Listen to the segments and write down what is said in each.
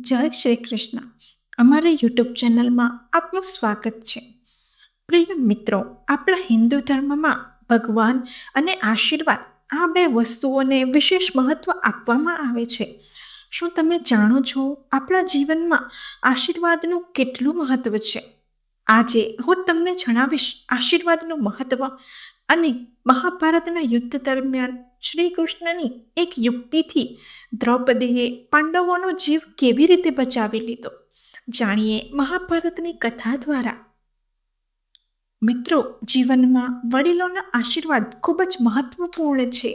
જય શ્રી કૃષ્ણ. અમારા યુટ્યુબ ચેનલમાં આપનું સ્વાગત છે. પ્રિય મિત્રો, આપણા હિન્દુ ધર્મમાં ભગવાન અને આશીર્વાદ આ બે વસ્તુઓને વિશેષ મહત્વ આપવામાં આવે છે. શું તમે જાણો છો આપણા જીવનમાં આશીર્વાદનું કેટલું મહત્વ છે? આજે હું તમને જણાવીશ આશીર્વાદનું મહત્વ અને મહાભારતના યુદ્ધ દરમિયાન શ્રી કૃષ્ણની એક યુક્તિથી દ્રૌપદીએ પાંડવોનો જીવ કેવી રીતે બચાવી લીધો. જાણીએ મહાભારતની કથા દ્વારા. મિત્રો, જીવનમાં વડીલોના આશીર્વાદ ખૂબ જ મહત્વપૂર્ણ છે.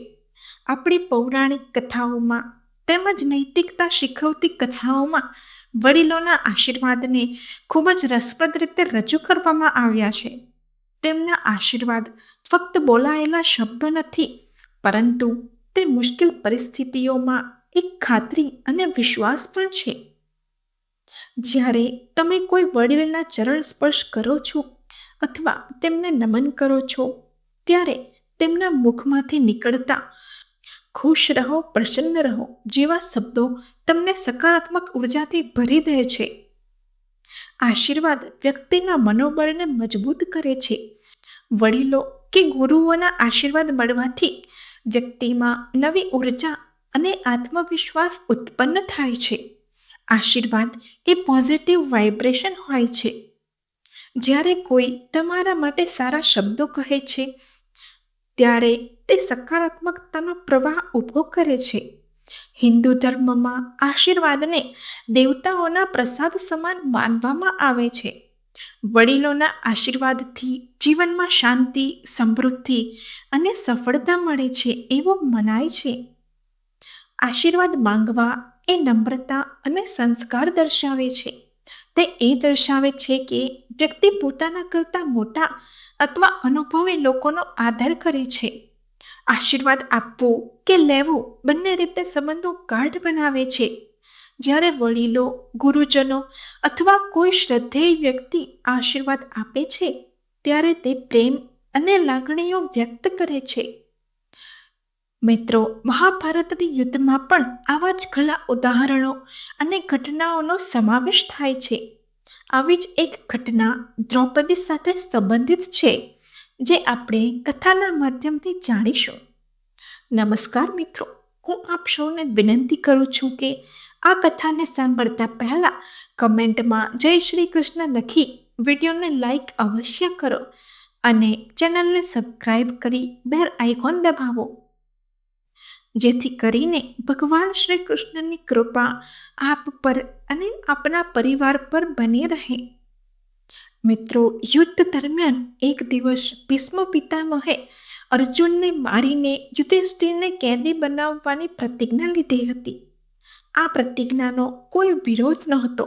આપણી પૌરાણિક કથાઓમાં તેમજ નૈતિકતા શીખવતી કથાઓમાં વડીલોના આશીર્વાદને ખૂબ જ રસપ્રદ રીતે રજૂ કરવામાં આવ્યા છે. તેમના આશીર્વાદ ફક્ત બોલાયેલા શબ્દો નથી, પરંતુ તે મુશ્કેલ પરિસ્થિતિઓમાં એક ખાતરી અને વિશ્વાસ પણ છે. જ્યારે તમે કોઈ વડીલના ચરણ સ્પર્શ કરો છો અથવા તેમને નમન કરો છો, ત્યારે તેમના મુખમાંથી નીકળતા ખુશ રહો, પ્રસન્ન રહો જેવા શબ્દો તમને સકારાત્મક ઉર્જાથી ભરી દે છે. આશીર્વાદ વ્યક્તિના મનોબળને મજબૂત કરે છે. વડીલો કે ગુરુઓના આશીર્વાદ મળવાથી વ્યક્તિમાં નવી ઉર્જા અને આત્મવિશ્વાસ ઉત્પન્ન થાય છે. આશીર્વાદ એ પોઝિટિવ વાઇબ્રેશન હોય છે. જ્યારે કોઈ તમારા માટે સારા શબ્દો કહે છે, ત્યારે તે સકારાત્મકતાનો પ્રવાહ ઊભો કરે છે. હિન્દુ ધર્મમાં આશીર્વાદને દેવતાઓના પ્રસાદ સમાન માનવામાં આવે છે. વડીલોના આશીર્વાદથી જીવનમાં શાંતિ, સમૃદ્ધિ અને સફળતા મળે છે એવું મનાય છે. આશીર્વાદ માંગવા એ નમ્રતા અને સંસ્કાર દર્શાવે છે. તે દર્શાવે છે કે વ્યક્તિ પોતાના કરતાં મોટા અથવા અનુભવી લોકોનો આદર કરે છે. આશીર્વાદ આપવું કે લેવું બંને રીતે સંબંધો ગાઢ બનાવે છે. જ્યારે વડીલો, ગુરુજનો અથવા કોઈ શ્રદ્ધેય વ્યક્તિ આશીર્વાદ આપે છે, ત્યારે તે પ્રેમ અને લાગણીઓ વ્યક્ત કરે છે. મિત્રો, મહાભારતના યુદ્ધમાં પણ આવા જ ઘણા ઉદાહરણો અને ઘટનાઓનો સમાવેશ થાય છે. આવી જ એક ઘટના દ્રૌપદી સાથે સંબંધિત છે, જે આપણે કથાના માધ્યમથી જાણીશું. નમસ્કાર મિત્રો, હું આપ સૌને વિનંતી કરું છું કે આ કથાને સાંભળતા પહેલા કમેન્ટમાં જય શ્રી કૃષ્ણ લખી વિડીયોને લાઈક અવશ્ય કરો અને ચેનલને સબસ્ક્રાઈબ કરી બેલ આઇકોન દબાવો, જેથી કરીને ભગવાન શ્રી કૃષ્ણની કૃપા આપ પર અને આપના પરિવાર પર બની રહે. મિત્રો, યુદ્ધ દરમિયાન એક દિવસ ભીષ્મ પિતામહે અર્જુનને મારીને યુધિષ્ઠિરને કેદી બનાવવાની પ્રતિજ્ઞા લીધી હતી. આ પ્રતિજ્ઞાનો કોઈ વિરોધ નહોતો,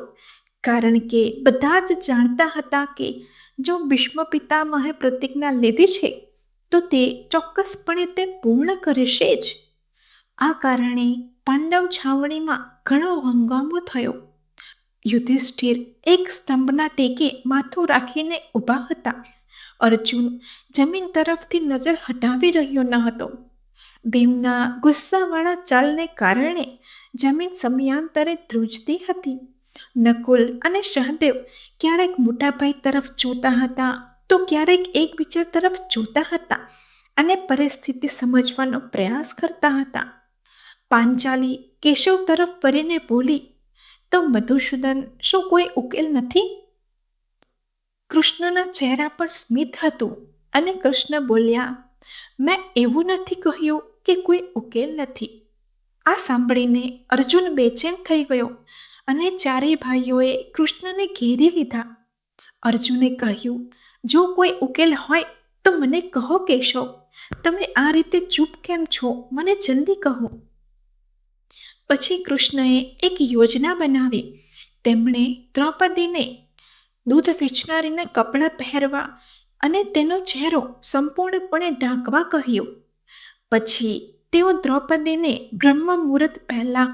કારણ કે બધા જ જાણતા હતા કે જો ભીષ્મ પિતામહે પ્રતિજ્ઞા લીધી છે, તો તે ચોક્કસપણે તે પૂર્ણ કરશે જ. આ કારણે પાંડવ છાવણીમાં ઘણો હંગામો થયો. યુધિષ્ઠિર એક સ્તંભના ટેકે માથું રાખીને ઊભા હતા. અર્જુન જમીન તરફથી નજર હટાવી રહ્યો ન હતો. ભીમના ગુસ્સાવાળા ચાલને કારણે જમીન સમયાંતરે ધ્રુજતી હતી. નકુલ અને સહદેવ ક્યારેક મોટાભાઈ તરફ જોતા હતા, તો ક્યારેક એકબીજા તરફ જોતા હતા અને પરિસ્થિતિ સમજવાનો પ્રયાસ કરતા હતા. પાંચાલી કેશવ તરફ ફરીને બોલી, તો મધુસૂદન, શું કોઈ ઉકેલ નથી? કૃષ્ણના ચહેરા પર સ્મિત હતું અને કૃષ્ણ બોલ્યા, મેં એવું નથી કહ્યું કે કોઈ ઉકેલ નથી. આ સાંભળીને અર્જુન બેચેન થઈ ગયો અને ચારેય ભાઈઓએ કૃષ્ણને ઘેરી લીધા. અર્જુને કહ્યું, જો કોઈ ઉકેલ હોય તો મને કહો કેશવ. તમે આ રીતે ચૂપ કેમ છો? મને જલ્દી કહો. પછી કૃષ્ણએ એક યોજના બનાવી. તેમણે દ્રૌપદીને દૂધ વેચનારીને કપડાં પહેરવા અને તેનો ચહેરો સંપૂર્ણપણે ઢાંકવા કહ્યું. પછી તેઓ દ્રૌપદીને બ્રહ્મ મુહૂર્ત પહેલા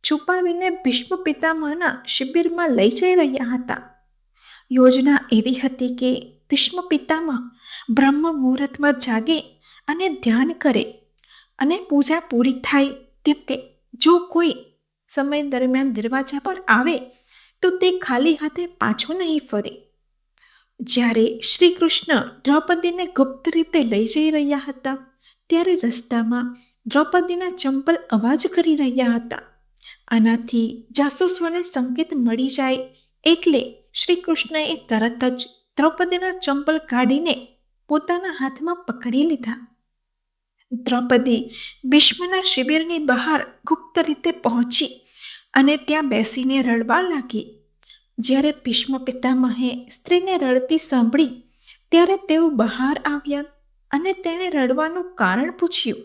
છુપાવીને ભીષ્મ પિતામહના શિબિરમાં લઈ જઈ રહ્યા હતા. યોજના એવી હતી કે ભીષ્મ પિતામહ બ્રહ્મ મુહૂર્તમાં જાગે અને ધ્યાન કરે, અને પૂજા પૂરી થાય તે જો કોઈ સમય દરમિયાન દરવાજા પર આવે તો તે ખાલી હાથે પાછો નહીં ફરે. જ્યારે શ્રી કૃષ્ણ દ્રૌપદીને ગુપ્ત રીતે લઈ જઈ રહ્યા હતા ત્યારે રસ્તામાં દ્રૌપદીના ચંપલ અવાજ કરી રહ્યા હતા. આનાથી જાસૂસોને સંકેત મળી જાય એટલે શ્રી કૃષ્ણએ તરત જ દ્રૌપદીના ચંપલ કાઢીને પોતાના હાથમાં પકડી લીધા. દ્રૌપદી ભીષ્મના શિબિરની બહાર ગુપ્ત રીતે પહોંચી અને ત્યાં બેસીને રડવા લાગી. જ્યારે ભીષ્મ પિતામહે સ્ત્રીને રડતી સાંભળી ત્યારે તેઓ બહાર આવ્યા અને તેણે રડવાનું કારણ પૂછ્યું.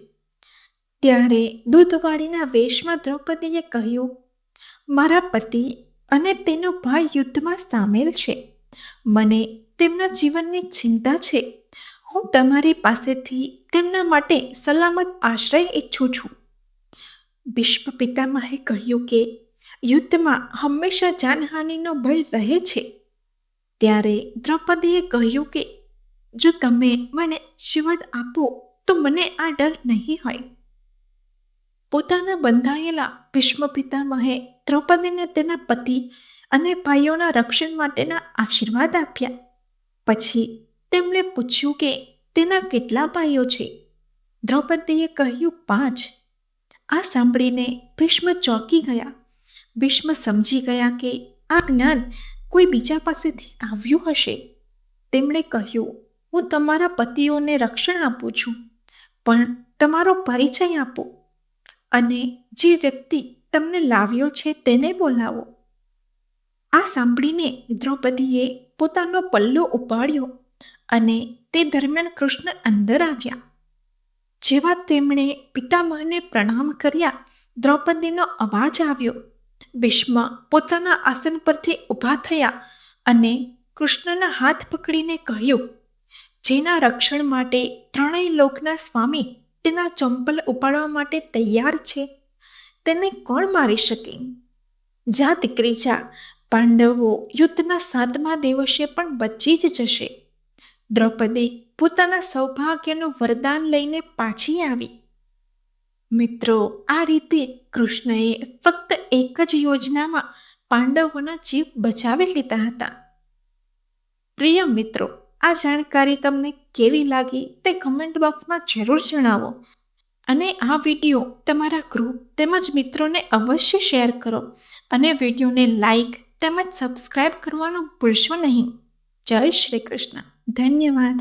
ત્યારે દૂધવાળીના વેશમાં દ્રૌપદીએ કહ્યું, મારા પતિ અને તેનો ભાઈ યુદ્ધમાં સામેલ છે. મને તેમના જીવનની ચિંતા છે. હું તમારી પાસેથી તેમના માટે સલામત આશ્રય ઈચ્છું છું. ભીષ્મ પિતામહે કહ્યું કે યુદ્ધમાં હંમેશા જાનહાનિનો ભય રહે છે. ત્યારે દ્રૌપદીએ કહ્યું કે જો તમે મને શિવદ આપો તો મને આ ડર નહીં હોય. પોતાના બંધાયેલા ભીષ્મ પિતામહે દ્રૌપદીને તેના પતિ અને ભાઈઓના રક્ષણ માટેના આશીર્વાદ આપ્યા. પછી તેમણે પૂછ્યું કે તેના કેટલા ભાઈઓ છે. દ્રૌપદીએ કહ્યું 5. આ સાંભળીને ભીષ્મ ચોંકી ગયા. ભીષ્મ સમજી ગયા કે આ જ્ઞાન કોઈ બીજા પાસેથી આવ્યું હશે. તેમણે કહ્યું, હું તમારા પતિઓને રક્ષણ આપું છું, પણ તમારો પરિચય આપો અને જે વ્યક્તિ તમને લાવ્યો છે તેને બોલાવો. આ સાંભળીને દ્રૌપદીએ પોતાનો પલ્લો ઉપાડ્યો અને તે દરમિયાન કૃષ્ણ અંદર આવ્યા. જેવા તેમણે પિતામહને પ્રણામ કર્યા, દ્રૌપદીનો અવાજ આવ્યો. ભીષ્મ પોતાના આસન પરથી ઊભા થયા અને કૃષ્ણના હાથ પકડીને કહ્યું, જેના રક્ષણ માટે ત્રણેય લોકના સ્વામી તેના ચંપલ ઉપાડવા માટે તૈયાર છે, તેને કોણ મારી શકે? જા દીકરી જા, પાંડવો યુદ્ધના 7મા દિવસે પણ બચી જ જશે. દ્રૌપદી પોતાના સૌભાગ્યનું વરદાન લઈને પાછી આવી. મિત્રો, આ રીતે કૃષ્ણએ ફક્ત એક જ યોજનામાં પાંડવોના જીવ બચાવી લીધા હતા. પ્રિય મિત્રો, આ જાણકારી તમને કેવી લાગી તે કમેન્ટ બોક્સમાં જરૂર જણાવો અને આ વિડીયો તમારા ગ્રુપ તેમજ મિત્રોને અવશ્ય શેર કરો અને વિડીયોને લાઈક તેમજ સબસ્ક્રાઈબ કરવાનું ભૂલશો નહીં. જય શ્રી કૃષ્ણ. ધન્યવાદ.